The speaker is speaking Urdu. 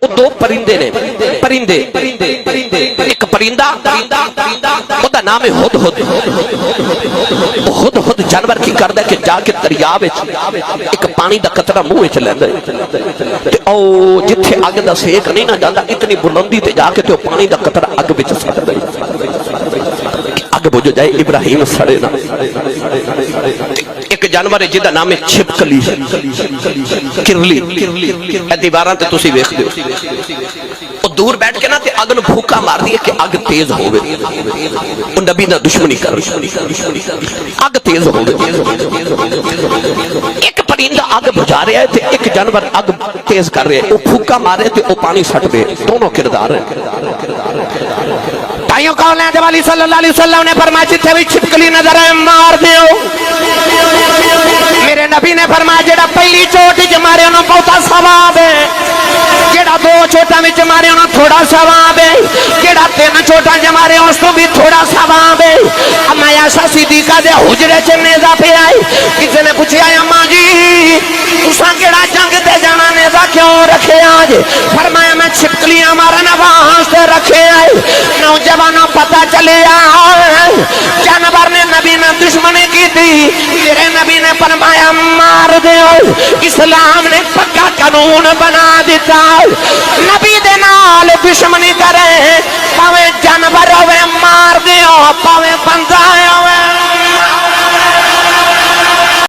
دو پرندے نے پرندے ایک پرندہ وہ نام ہے ہد ہد ہد ہد جانور کی کردا کہ جا کے دریا وچ ایک پانی دا قطرہ منہ وچ لیندا تے او جتھے اگ دا سیک نہیں نہ جاندا اتنی بلندی تے جا کے تے پانی دا قطرہ اگ وچ سٹدا اگ بجھ جائے ابراہیم سڑے نہ ایک جانور ہے جدا نام ہے چھپکلی کرلی اے دیواراں تے تسی ویکھ دیو وہ دور بیٹھ کے نا تے اگ نو بھوکا مار دی ہے کہ اگ تیز ہوگے وہ نبی نہ دشمنی کر اگ تیز ہوگے ایک پرندہ اگ بجھا رہا ہے تے ایک جانور اگ تیز کر رہے ہیں وہ بھوکا مارے تے وہ پانی سٹ دے دونوں کردار ہیں بھائیوں قول ہے جب علی صلی اللہ علیہ وسلم نے فرمایا جتھے بھی چھپکلی نظر ہے مار دیو میرے نبی نے فرمایا جڑا پہلی چوٹ وچ مارے انہوں بہتا ثواب ہے جڑا دو چوٹاں وچ مارے انہوں تھوڑا ثواب ہے جڑا تین چوٹاں وچ مارے اس تو بھی تھوڑا ثواب ہے اما عائشہ صدیقہ دے حجرے چ نیزا پہ آئی کسی نے پوچھا اما جی تساں کیڑا جنگ تے جانا نیزا کیوں رکھے آج فرمایا میں چھپکلیاں مارنا واسطے رکھے آئے نوجوانوں پتہ چلے جانور نے نبی نے دشمنی کی تھی تیرے نبی نے فرمایا مار دیو اسلام نے پکا قانون بنا دیتا نبی دے نال دشمنی کرے پاوے جانور ہوئے مار دے